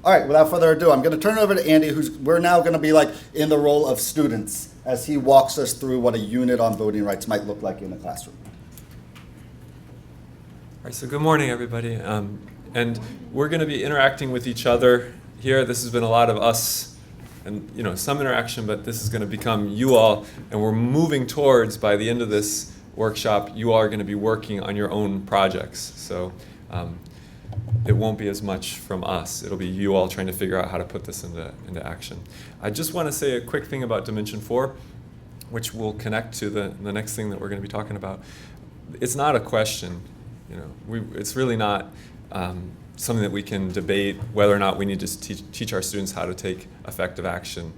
All right, without further ado, I'm going to turn it over to Andy, we're now going to be like in the role of students as he walks us through what a unit on voting rights might look like in the classroom. All right, so good morning, everybody. And we're going to be interacting with each other here. This has been a lot of us and some interaction, but this is going to become you all, and we're moving towards, by the end of this workshop, you all are going to be working on your own projects. So it won't be as much from us. It'll be you all trying to figure out how to put this into action. I just want to say a quick thing about Dimension 4, which will connect to the next thing that we're going to be talking about. It's not a question. It's really not something that we can debate whether or not we need to teach our students how to take effective action.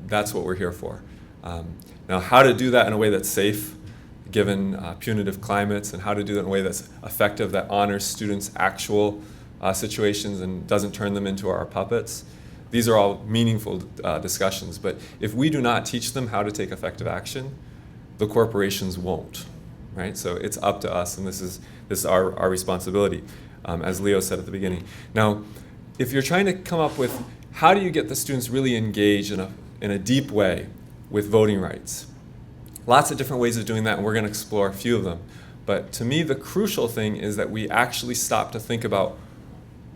That's what we're here for. Now, how to do that in a way that's safe, given punitive climates, and how to do that in a way that's effective, that honors students' actual situations and doesn't turn them into our puppets. These are all meaningful discussions, but if we do not teach them how to take effective action, the corporations won't, right? So it's up to us, and this is our responsibility, as Leo said at the beginning. Now, if you're trying to come up with how do you get the students really engaged in a deep way with voting rights, lots of different ways of doing that, and we're going to explore a few of them. But to me, the crucial thing is that we actually stop to think about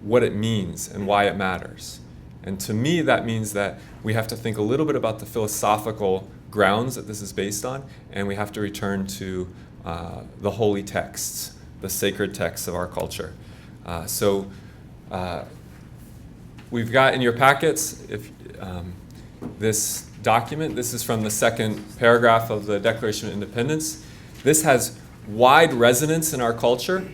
what it means and why it matters. And to me, that means that we have to think a little bit about the philosophical grounds that this is based on, and we have to return to the holy texts, the sacred texts of our culture. So we've got in your packets this document. This is from the second paragraph of the Declaration of Independence. This has wide resonance in our culture,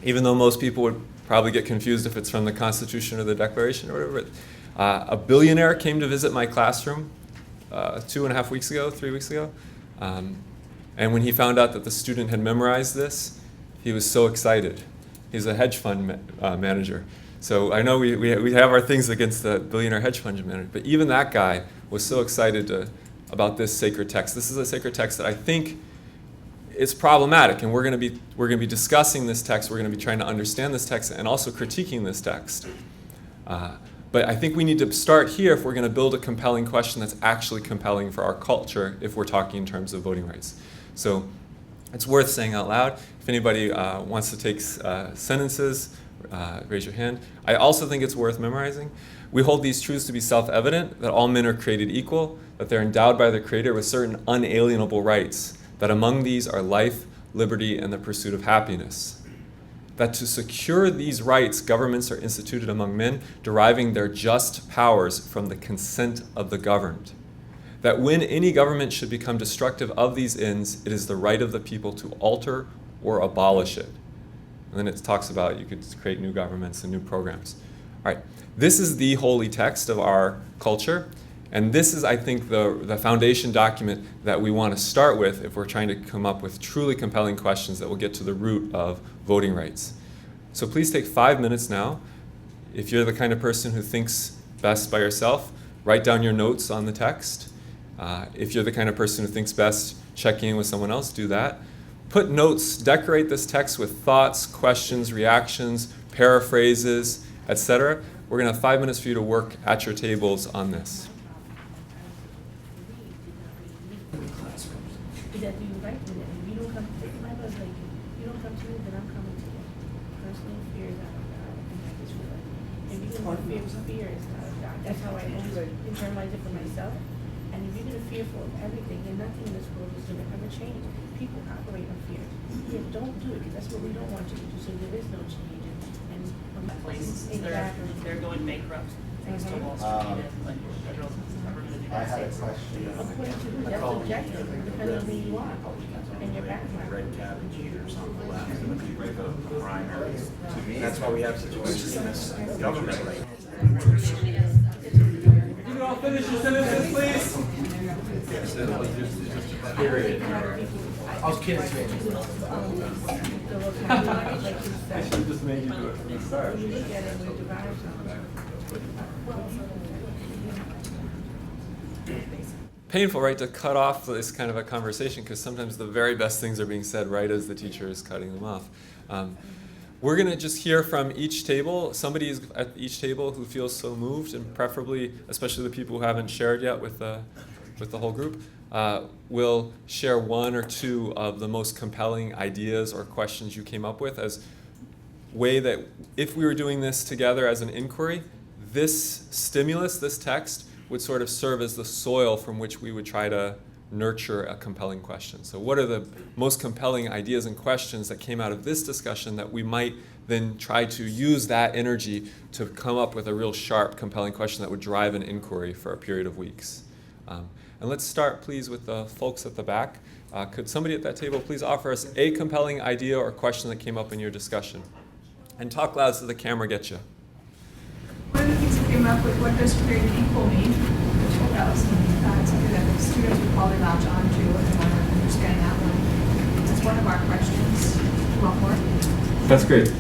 even though most people would probably get confused if it's from the Constitution or the Declaration or whatever. A billionaire came to visit my classroom 3 weeks ago. And when he found out that the student had memorized this, he was so excited. He's a hedge fund manager. So I know we have our things against the billionaire hedge fund manager, but even that guy was so excited about this sacred text. This is a sacred text that I think is problematic, and we're going to be discussing this text. We're going to be trying to understand this text and also critiquing this text. But I think we need to start here if we're going to build a compelling question that's actually compelling for our culture if we're talking in terms of voting rights. So it's worth saying out loud. If anybody wants to take sentences, raise your hand. I also think it's worth memorizing. We hold these truths to be self-evident, that all men are created equal, that they're endowed by their Creator with certain unalienable rights, that among these are life, liberty, and the pursuit of happiness. That to secure these rights, governments are instituted among men, deriving their just powers from the consent of the governed. That when any government should become destructive of these ends, it is the right of the people to alter or abolish it. And then it talks about you could create new governments and new programs. All right, this is the holy text of our culture, and this is, I think, the foundation document that we want to start with if we're trying to come up with truly compelling questions that will get to the root of voting rights. So please take 5 minutes now. If you're the kind of person who thinks best by yourself, write down your notes on the text. If you're the kind of person who thinks best checking in with someone else, do that. Put notes, decorate this text with thoughts, questions, reactions, paraphrases, etc. We're going to have 5 minutes for you to work at your tables on this. Is that you right to them? You don't come to my brother's like, you don't come to me, then I'm coming to you. Personal fear is not of God. I think that's true. If you're going to fear is not of God. That's how I always internalize it for myself. And if you're going to fearful of everything, then nothing in this world is going to ever change. People operate on fear. Yeah, don't do it, because that's what we don't want you to do, so there is no change. And places exactly. they're going bankrupt thanks to Wall Street and like federal government in the I United had a States. question. According to who, that's objective, depending on who you are and your background. Red cabbage eaters on the left and the people of the primaries. To me, that's why we have situations in this government right now. Can you all finish your sentences, please? I was kidding. I should have just made you do it from the start. You look at it and we derive from Painful, right, to cut off this kind of a conversation, because sometimes the very best things are being said right as the teacher is cutting them off. We're going to just hear from each table. Somebody is at each table who feels so moved, and preferably, especially the people who haven't shared yet with the whole group, will share one or two of the most compelling ideas or questions you came up with as way that if we were doing this together as an inquiry, this stimulus, this text, would sort of serve as the soil from which we would try to nurture a compelling question. So what are the most compelling ideas and questions that came out of this discussion that we might then try to use that energy to come up with a real sharp, compelling question that would drive an inquiry for a period of weeks. And let's start, please, with the folks at the back. Could somebody at that table please offer us a compelling idea or question that came up in your discussion? And talk loud so the camera gets you. One of the things that came up with what does create people mean, that was something that the students would probably latch on to if they want to understand that one. That's one of our questions. You want more? That's great.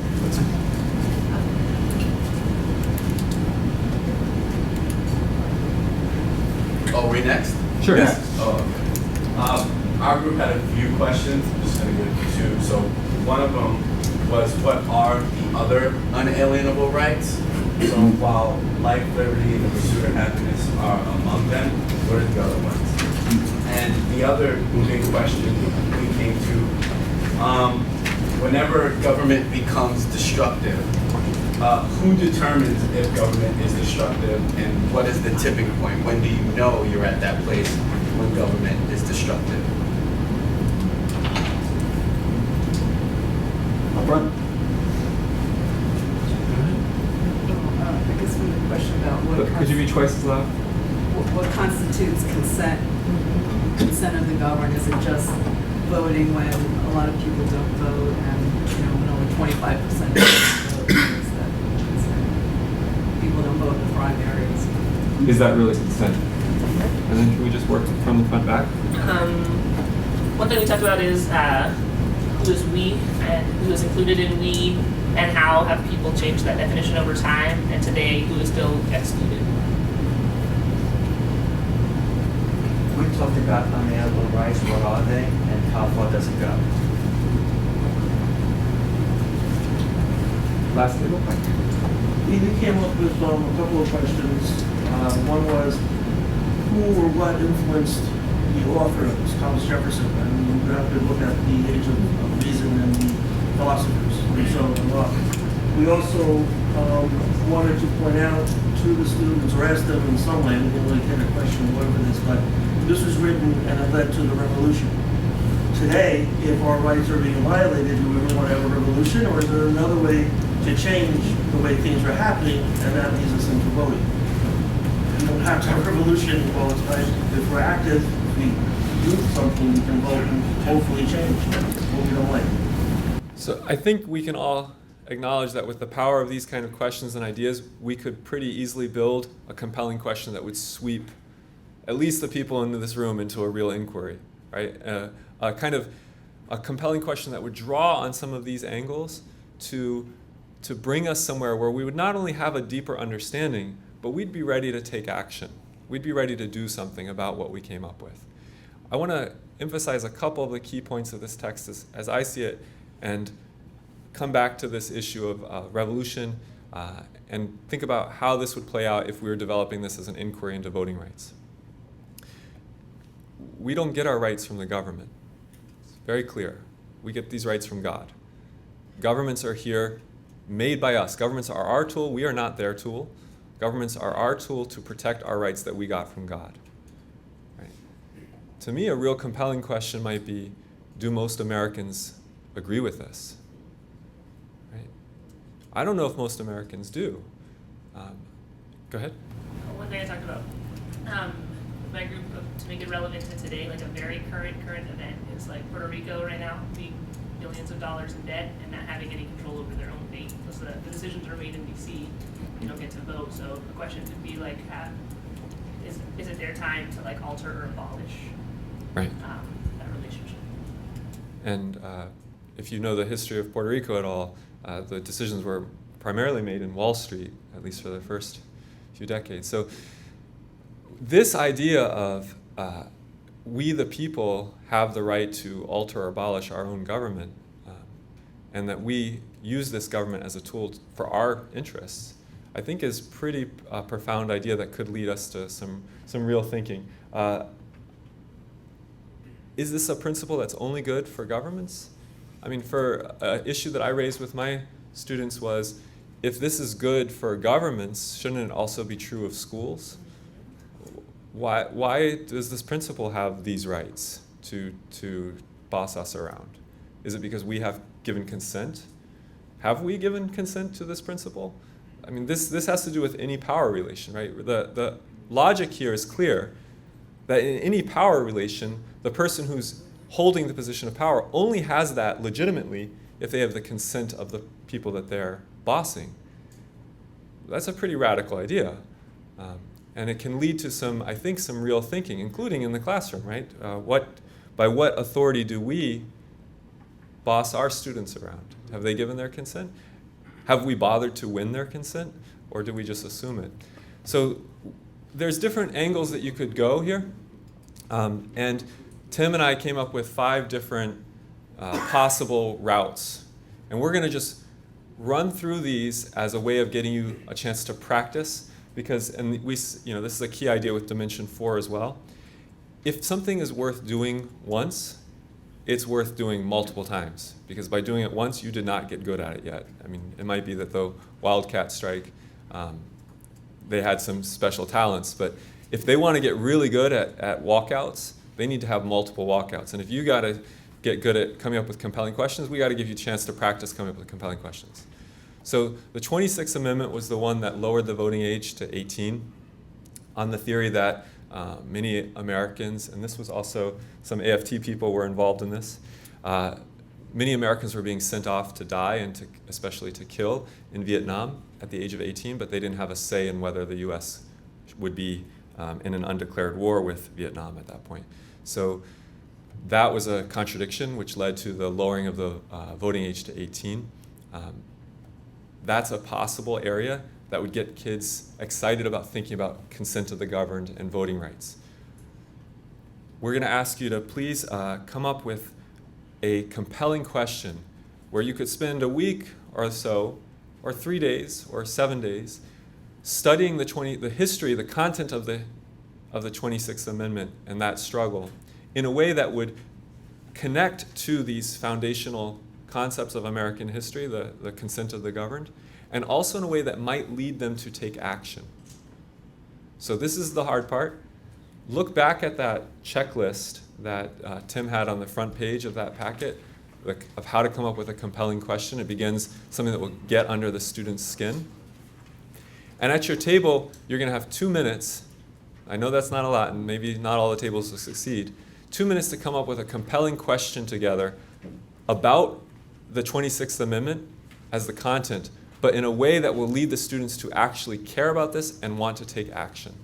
Oh, we next? Sure. Yes. Oh, okay. Our group had a few questions. I'm just going to give two. So one of them was, what are the other unalienable rights? So while life, liberty, and the pursuit of happiness are among them, what are the other ones? And the other big question we came to, whenever government becomes destructive, who determines if government is destructive, and what is the tipping point? When do you know you're at that place when government is destructive? Up front. I guess we have a question about Could you be twice as loud? what constitutes consent of the governed. Is it just voting when a lot of people don't vote and when only 25% vote? Is that consent? People don't vote in the primaries. Is that really consent? And then can we just work from the front back? One thing we talked about is who is we and who is included in we, and how have people changed that definition over time, and today who is still excluded. We talked about unalienable rights. What are they, and how far does it go? Last table. We came up with a couple of questions. One was, who or what influenced the author of this, Thomas Jefferson? And you have to look at the age of reason and the philosophers, Rousseau and Locke. We also wanted to point out to the students, or ask them in some way, we didn't really get a question or whatever it is, but this was written and it led to the revolution. Today, if our rights are being violated, do we really want to have a revolution, or is there another way to change the way things are happening, and that leads us into voting? We don't have to have a revolution all the time. If we're active, if we do something, we can vote and hopefully change what we don't like. So I think we can all acknowledge that with the power of these kind of questions and ideas, we could pretty easily build a compelling question that would sweep at least the people in this room into a real inquiry, right? A kind of a compelling question that would draw on some of these angles to bring us somewhere where we would not only have a deeper understanding, but we'd be ready to take action. We'd be ready to do something about what we came up with. I want to emphasize a couple of the key points of this text as I see it, and come back to this issue of revolution and think about how this would play out if we were developing this as an inquiry into voting rights. We don't get our rights from the government. It's very clear. We get these rights from God. Governments are here made by us. Governments are our tool. We are not their tool. Governments are our tool to protect our rights that we got from God. Right? To me, a real compelling question might be, do most Americans agree with this? Right? I don't know if most Americans do. Go ahead. One thing I talked about my group to make it relevant to today, like a very current event, is like Puerto Rico right now being billions of dollars in debt and not having any control over their own fate. So the decisions are made in D.C. You don't get to vote. So the question could be like, is it their time to like alter or abolish Right. that relationship? And if you know the history of Puerto Rico at all, the decisions were primarily made in Wall Street, at least for the first few decades. So this idea of we the people have the right to alter or abolish our own government, and that we use this government as a tool for our interests, I think is pretty profound idea that could lead us to some real thinking. Is this a principle that's only good for governments? I mean, for an issue that I raised with my students was, if this is good for governments, shouldn't it also be true of schools? Why does this principle have these rights to boss us around? Is it because we have given consent? Have we given consent to this principle? I mean, this has to do with any power relation, right? The logic here is clear that in any power relation, the person who's holding the position of power only has that legitimately if they have the consent of the people that they're bossing. That's a pretty radical idea. And it can lead to some real thinking, including in the classroom, right? By what authority do we boss our students around? Have they given their consent? Have we bothered to win their consent? Or do we just assume it? So there's different angles that you could go here. And Tim and I came up with 5 different possible routes. And we're going to just run through these as a way of getting you a chance to practice, because this is a key idea with Dimension 4 as well. If something is worth doing once, it's worth doing multiple times, because by doing it once, you did not get good at it yet. I mean, it might be that the Wildcat Strike, they had some special talents, but if they want to get really good at walkouts, they need to have multiple walkouts. And if you got to get good at coming up with compelling questions, we got to give you a chance to practice coming up with compelling questions. So the 26th Amendment was the one that lowered the voting age to 18 on the theory that many Americans, and this was also some AFT people were involved in this, many Americans were being sent off to die and especially to kill in Vietnam at the age of 18, but they didn't have a say in whether the US would be in an undeclared war with Vietnam at that point. So that was a contradiction which led to the lowering of the voting age to 18. That's a possible area that would get kids excited about thinking about consent of the governed and voting rights. We're going to ask you to please come up with a compelling question where you could spend a week or so, or 3 days, or 7 days, studying the history, the content of the 26th Amendment and that struggle in a way that would connect to these foundational concepts of American history, the consent of the governed, and also in a way that might lead them to take action. So this is the hard part. Look back at that checklist that Tim had on the front page of that packet of how to come up with a compelling question. It begins something that will get under the student's skin. And at your table, you're going to have 2 minutes. I know that's not a lot, and maybe not all the tables will succeed. 2 minutes to come up with a compelling question together about the 26th Amendment as the content, but in a way that will lead the students to actually care about this and want to take action.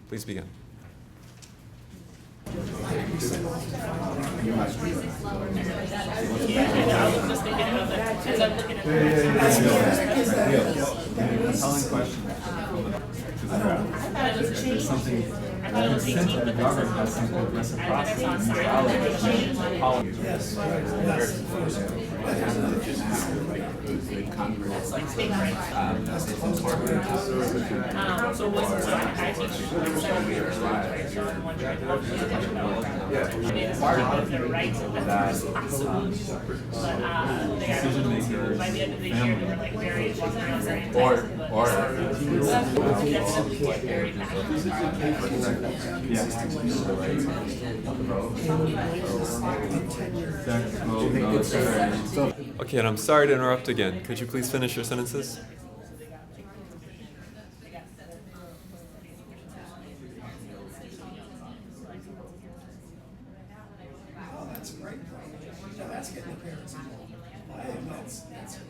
Please begin. Yeah, I know. I was just thinking about that as I'm looking at Compelling question. I thought it was a change. Something. I thought it was 18, but The government has something called reciprocity. I saw Snyder. Like big rights. So what's I teach so I'm wondering what their rights and possibilities. But they are by the end of the year we were like very impressed. Okay, and I'm sorry to interrupt again. Could you please finish your sentences?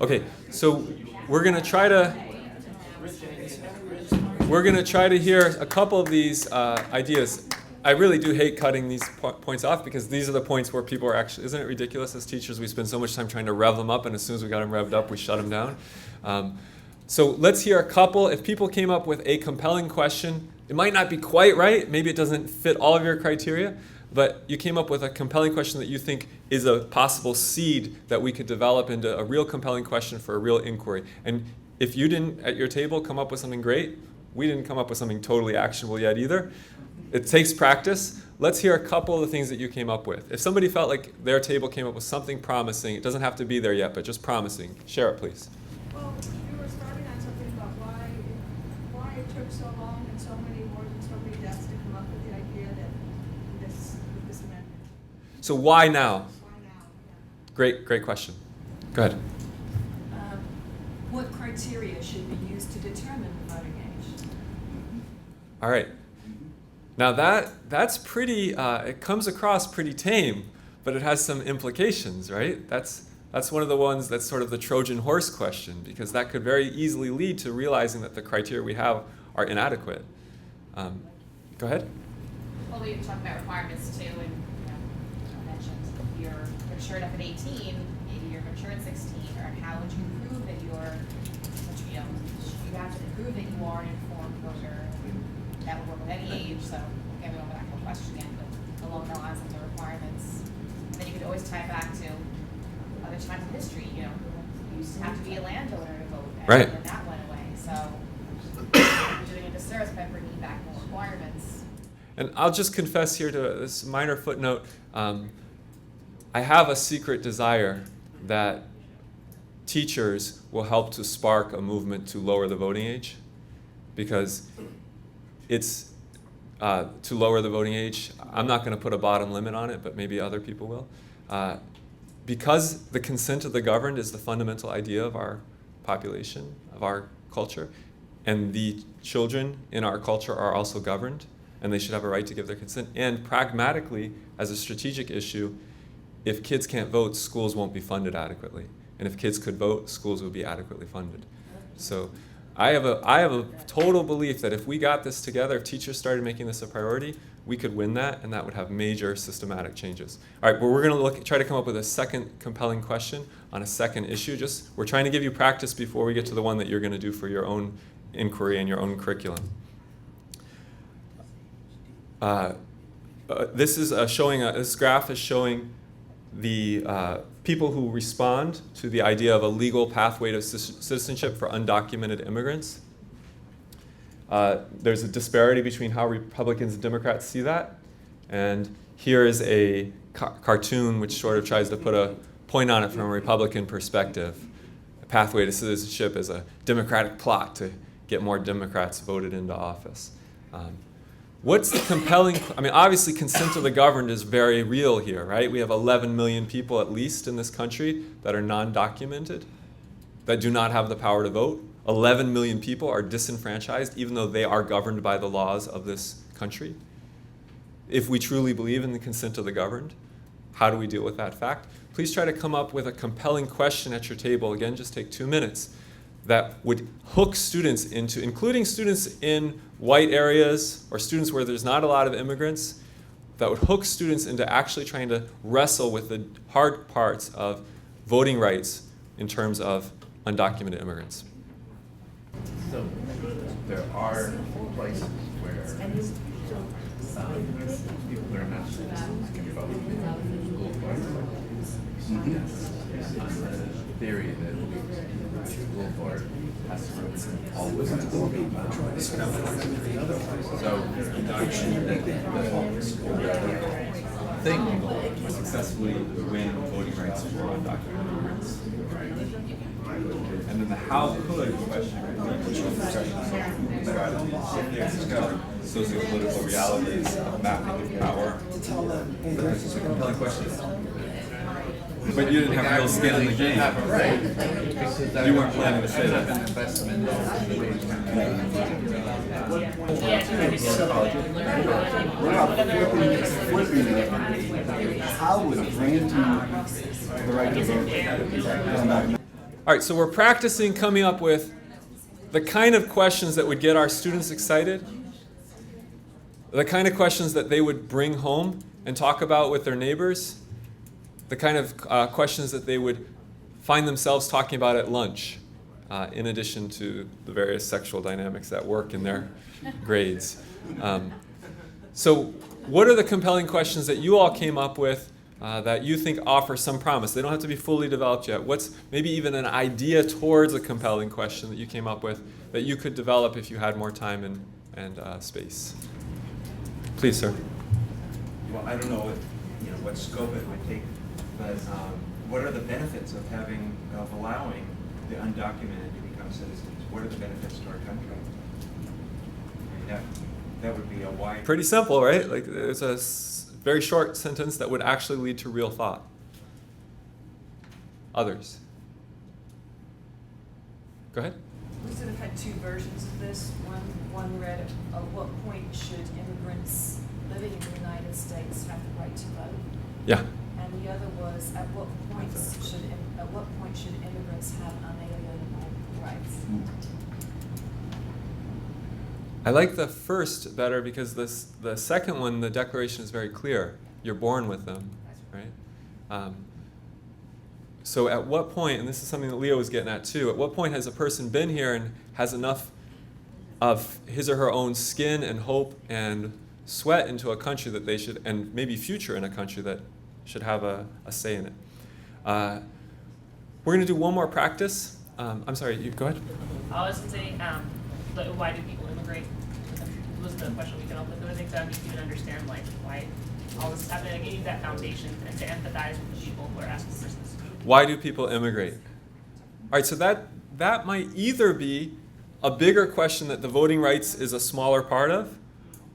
Okay, so we're gonna try to hear a couple of these ideas. I really do hate cutting these points off because these are the points where people are actually, isn't it ridiculous as teachers we spend so much time trying to rev them up, and as soon as we got them revved up we shut them down. So let's hear a couple. If people came up with a compelling question, it might not be quite right, maybe it doesn't fit all of your criteria. but you came up with a compelling question that you think is a possible seed that we could develop into a real compelling question for a real inquiry. And if you didn't, at your table, come up with something great, we didn't come up with something totally actionable yet either. It takes practice. Let's hear a couple of the things that you came up with. If somebody felt like their table came up with something promising, it doesn't have to be there yet, but just promising. Share it, please. Well, you were starting on something about why it took so long and so many more than so many deaths to come up with the idea that this amendment. So why now? Why now? Yeah. Great question. Go ahead. What criteria should be used to determine the voting age? All right. Now that's pretty, it comes across pretty tame, but it has some implications, right? That's one of the ones that's sort of the Trojan horse question, because that could very easily lead to realizing that the criteria we have are inadequate. Go ahead. Well, we talked about requirements too, and I mentioned you're mature enough at 18, maybe you're mature at 16, or how would you prove that you have to prove that you are an informed voter? That would work with any age, so again, we don't have an actual question yet, but along the lines of the requirements. And then you could always tie it back to other times in history, you used to have to be a landowner to vote, and Right. then that went away. So we're doing a disservice by bringing back more requirements. And I'll just confess here to this minor footnote. I have a secret desire that teachers will help to spark a movement to lower the voting age, because it's to lower the voting age. I'm not going to put a bottom limit on it, but maybe other people will. Because the consent of the governed is the fundamental idea of our population, of our culture, and the children in our culture are also governed, and they should have a right to give their consent. And pragmatically, as a strategic issue, if kids can't vote, schools won't be funded adequately. And if kids could vote, schools would be adequately funded. So I have a total belief that if we got this together, if teachers started making this a priority, we could win that, and that would have major systematic changes. All right, well, we're going to try to come up with a second compelling question on a second issue. We're trying to give you practice before we get to the one that you're going to do for your own inquiry and your own curriculum. This graph is showing the people who respond to the idea of a legal pathway to citizenship for undocumented immigrants. There's a disparity between how Republicans and Democrats see that. And here is a cartoon which sort of tries to put a point on it from a Republican perspective. A pathway to citizenship is a Democratic plot to get more Democrats voted into office. What's the compelling, obviously consent of the governed is very real here, right? We have 11 million people at least in this country that are non-documented, that do not have the power to vote. 11 million people are disenfranchised even though they are governed by the laws of this country. If we truly believe in the consent of the governed, how do we deal with that fact? Please try to come up with a compelling question at your table. Again, just take 2 minutes. That would hook students into, including students in white areas or students where there's not a lot of immigrants, that would hook students into actually trying to wrestle with the hard parts of voting rights in terms of undocumented immigrants. So there are places where people who are not citizens can vote in school board. On the theory that the school board has to vote all the time. So the thing would successfully win voting rights for undocumented immigrants. And then the how could question socio-political realities of mapping of power. This is a compelling question. But you didn't have real skin in the game. Right. You weren't planning to say that. How would granting the right to vote? All right, so we're practicing coming up with the kind of questions that would get our students excited, the kind of questions that they would bring home and talk about with their neighbors, the kind of questions that they would find themselves talking about at lunch, in addition to the various sexual dynamics that work in their grades. So what are the compelling questions that you all came up with that you think offer some promise? They don't have to be fully developed yet. What's maybe even an idea towards a compelling question that you came up with that you could develop if you had more time and space? Please, sir. Well, I don't know what scope it would take, but what are the benefits of allowing the undocumented to become citizens? What are the benefits to our country? I mean, that would be a wide. Pretty simple, right? Like there's a very short sentence that would actually lead to real thought. Others? Go ahead. We sort of had two versions of this. One read, at what point should immigrants living in the United States have the right to vote? Yeah. And the other was, at what point should immigrants have unalienable rights? I like the first better because the second one, the declaration is very clear. You're born with them, right? So at what point, and this is something that Leo was getting at too, at what point has a person been here and has enough of his or her own skin and hope and sweat into a country that they should, and maybe future in a country that should have a say in it? We're going to do one more practice. I'm sorry, you go ahead. I was going to say, why do people immigrate? Was the question we came up with. I think that makes you understand why all this is happening. I need that foundation and to empathize with the people who are asking questions. Why do people immigrate? All right, so that might either be a bigger question that the voting rights is a smaller part of,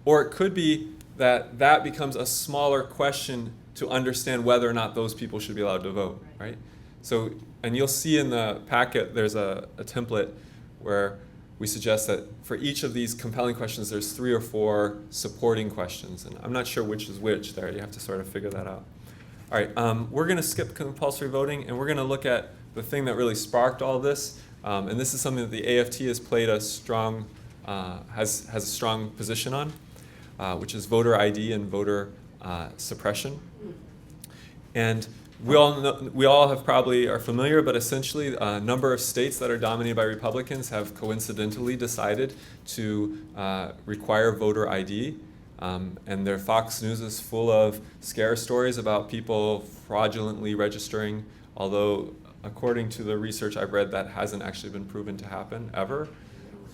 or it could be that becomes a smaller question to understand whether or not those people should be allowed to vote, right? So, and you'll see in the packet there's a template where we suggest that for each of these compelling questions, there's 3 or 4 supporting questions. And I'm not sure which is which there. You have to sort of figure that out. All right, we're going to skip compulsory voting, and we're going to look at the thing that really sparked all this. And this is something that the AFT has played a strong, has a strong position on, which is voter ID and voter suppression. And we all have probably are familiar, but essentially a number of states that are dominated by Republicans have coincidentally decided to require voter ID. And their Fox News is full of scare stories about people fraudulently registering, although according to the research I've read, that hasn't actually been proven to happen ever.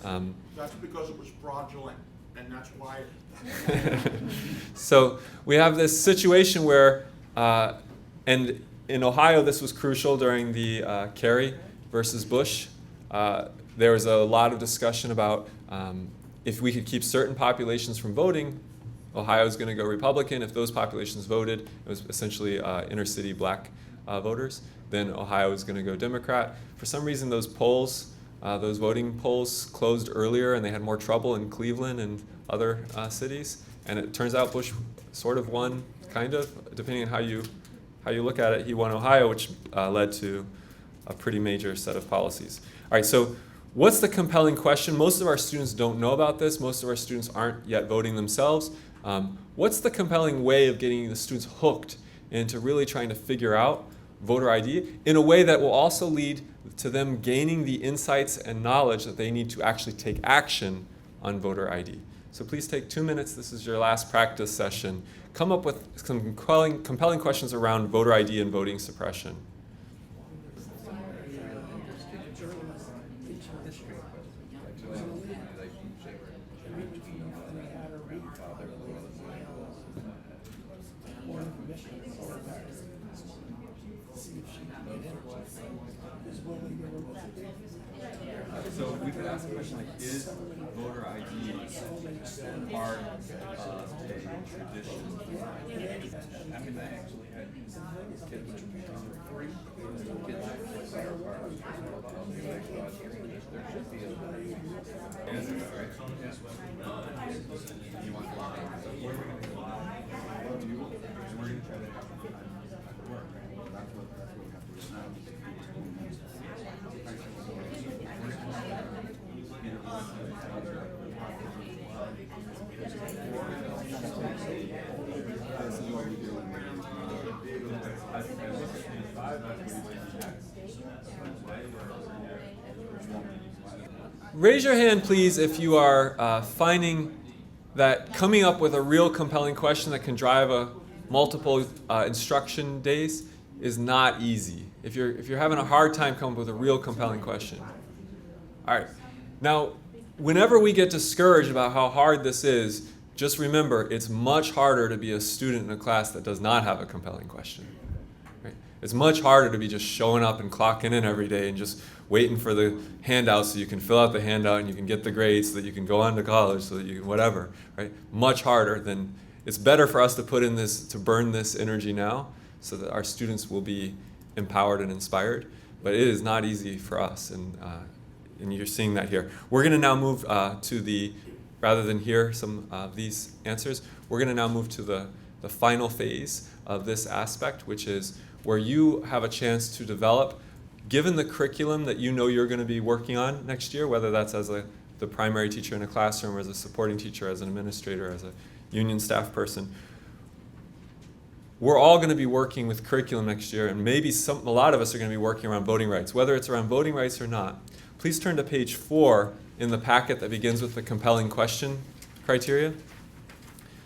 That's because it was fraudulent, and that's why. So we have this situation where, and in Ohio, this was crucial during the Kerry versus Bush. There was a lot of discussion about if we could keep certain populations from voting, Ohio is going to go Republican. If those populations voted, it was essentially inner city black voters, then Ohio is going to go Democrat. For some reason, those polls, those voting polls closed earlier, and they had more trouble in Cleveland and other cities. And it turns out Bush sort of won, kind of, depending on how you look at it. He won Ohio, which led to a pretty major set of policies. All right, so what's the compelling question? Most of our students don't know about this. Most of our students aren't yet voting themselves. What's the compelling way of getting the students hooked into really trying to figure out voter ID in a way that will also lead to them gaining the insights and knowledge that they need to actually take action on voter ID? So please take 2 minutes. This is your last practice session. Come up with some compelling questions around voter ID and voting suppression. So we could ask a question like, is voter ID part of a tradition? I mean, I actually had kids free. Kids there should be a you want live. So where are we going to go live? And we're going to try to work. That's what we have to establish. Raise your hand, please, if you are finding that coming up with a real compelling question that can drive a multiple instruction days is not easy. If you're having a hard time coming up with a real compelling question. All right. Now, whenever we get discouraged about how hard this is, just remember it's much harder to be a student in a class that does not have a compelling question. Right? It's much harder to be just showing up and clocking in every day and just waiting for the handout so you can fill out the handout and you can get the grades so that you can go on to college, so that you can whatever. Right? Much harder than, it's better for us to put in this, to burn this energy now so that our students will be empowered and inspired. But it is not easy for us, and you're seeing that here. We're going to now move to the, rather than hear some of these answers, we're going to now move to the final phase of this aspect, which is where you have a chance to develop, given the curriculum that you know you're going to be working on next year, whether that's as the primary teacher in a classroom or as a supporting teacher, as an administrator, as a union staff person. We're all going to be working with curriculum next year, and maybe a lot of us are going to be working around voting rights. Whether it's around voting rights or not, please turn to page 4 in the packet that begins with the compelling question criteria.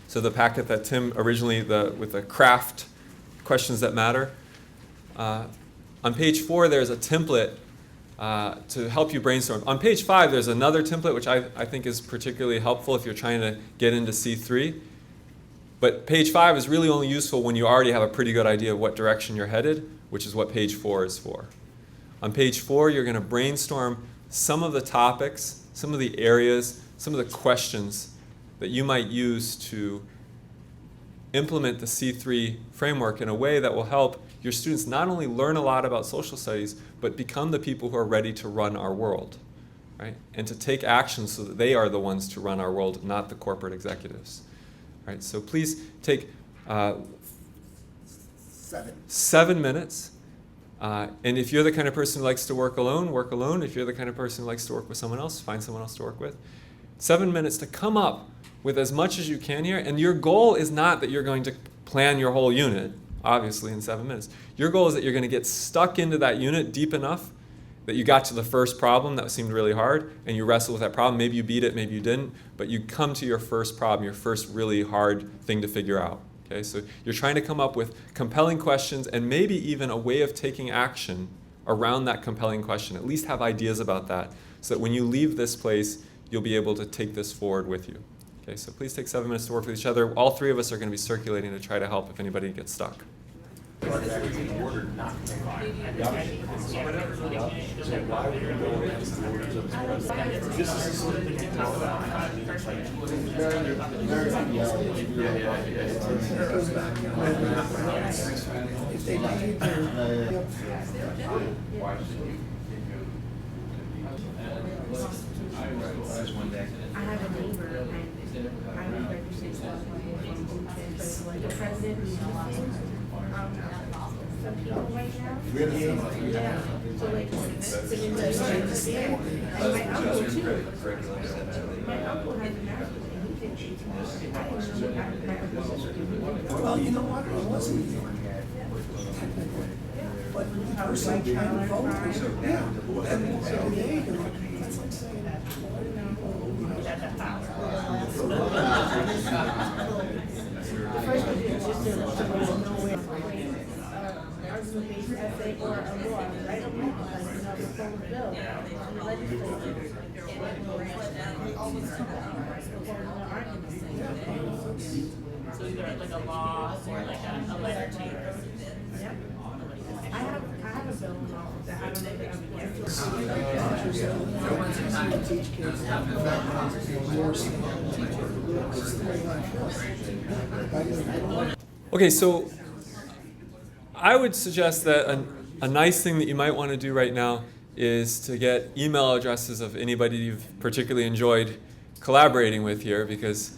So the packet that Tim originally, with the craft questions that matter. On page 4, there's a template to help you brainstorm. On page 5, there's another template which I think is particularly helpful if you're trying to get into C3. But page 5 is really only useful when you already have a pretty good idea of what direction you're headed, which is what page 4 is for. On page 4, you're going to brainstorm some of the topics, some of the areas, some of the questions that you might use to implement the C3 framework in a way that will help your students not only learn a lot about social studies, but become the people who are ready to run our world, right? And to take action so that they are the ones to run our world, not the corporate executives. Right, so please take 7 minutes. And if you're the kind of person who likes to work alone, work alone. If you're the kind of person who likes to work with someone else, find someone else to work with. 7 minutes to come up with as much as you can here. And your goal is not that you're going to plan your whole unit, obviously, in 7 minutes. Your goal is that you're going to get stuck into that unit deep enough that you got to the first problem that seemed really hard, and you wrestle with that problem. Maybe you beat it, maybe you didn't, but you come to your first problem, your first really hard thing to figure out. Okay, so you're trying to come up with compelling questions and maybe even a way of taking action around that compelling question. At least have ideas about that, so that when you leave this place, you'll be able to take this forward with you. Okay, so please take 7 minutes to work with each other. All 3 of us are going to be circulating to try to help if anybody gets stuck. I have a neighbor, and I don't represent but the president, some people right now. Yeah. So like, sitting there, and my uncle too. My uncle has a master's, and he thinks I didn't know what my uncle. Well, you know what, it wasn't but the person trying to vote, yeah, and so there you go. That's like saying that. The first one is just to nowhere. Argument-based essay or a law, right? Like, proposed bill, in the legislature. So either like a law or like a letter to your. Yep. I have a bill in office that I don't know if I'm Okay, so I would suggest that a nice thing that you might want to do right now is to get email addresses of anybody you've particularly enjoyed collaborating with here, because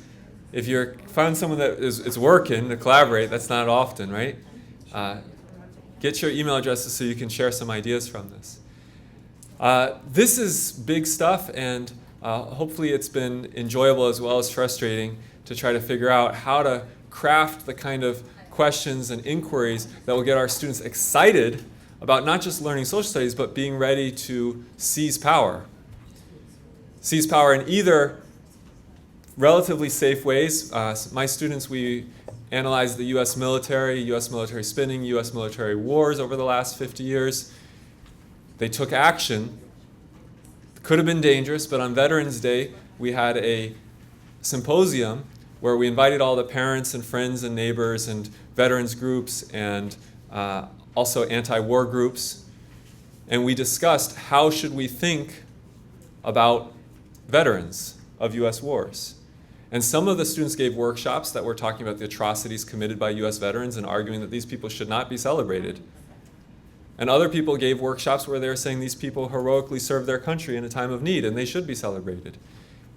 if you're found someone that is working to collaborate, that's not often, right? Get your email addresses so you can share some ideas from this. This is big stuff, and hopefully it's been enjoyable as well as frustrating to try to figure out how to craft the kind of questions and inquiries that will get our students excited about not just learning social studies, but being ready to seize power. Seize power in either relatively safe ways. My students, we analyzed the U.S. military spending, U.S. military wars over the last 50 years. They took action. Could have been dangerous, but on Veterans Day, we had a symposium where we invited all the parents and friends and neighbors and veterans groups and also anti-war groups. And we discussed how should we think about veterans of U.S. wars. And some of the students gave workshops that were talking about the atrocities committed by U.S. veterans and arguing that these people should not be celebrated. And other people gave workshops where they were saying these people heroically served their country in a time of need and they should be celebrated.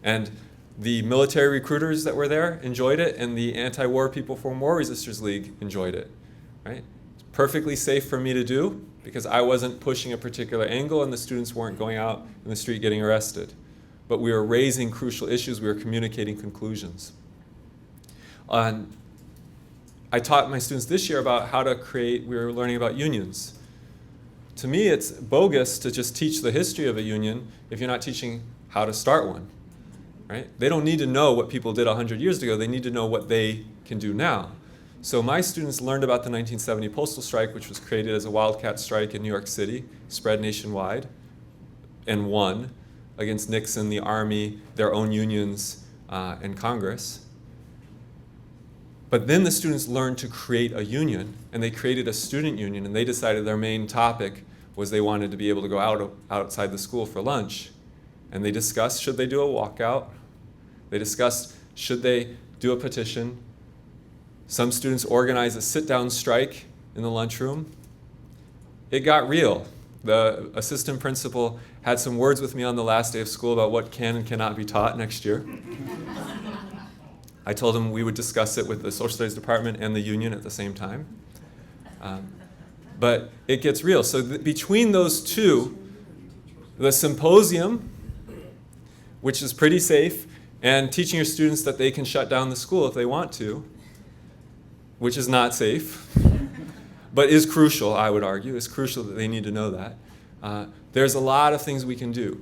And the military recruiters that were there enjoyed it, and the anti-war people from War Resisters League enjoyed it. Right? It's perfectly safe for me to do because I wasn't pushing a particular angle and the students weren't going out in the street getting arrested. But we were raising crucial issues, we were communicating conclusions. I taught my students this year about how to create, we were learning about unions. To me, it's bogus to just teach the history of a union if you're not teaching how to start one. Right? They don't need to know what people did 100 years ago, they need to know what they can do now. So my students learned about the 1970 Postal Strike, which was created as a wildcat strike in New York City, spread nationwide, and won against Nixon, the Army, their own unions, and Congress. But then the students learned to create a union, and they created a student union, and they decided their main topic was they wanted to be able to go outside the school for lunch. And they discussed, should they do a walkout? They discussed, should they do a petition? Some students organized a sit-down strike in the lunchroom. It got real. The assistant principal had some words with me on the last day of school about what can and cannot be taught next year. I told him we would discuss it with the social studies department and the union at the same time. But it gets real. So between those two, the symposium, which is pretty safe, and teaching your students that they can shut down the school if they want to, which is not safe, but is crucial, I would argue. It's crucial that they need to know that. There's a lot of things we can do.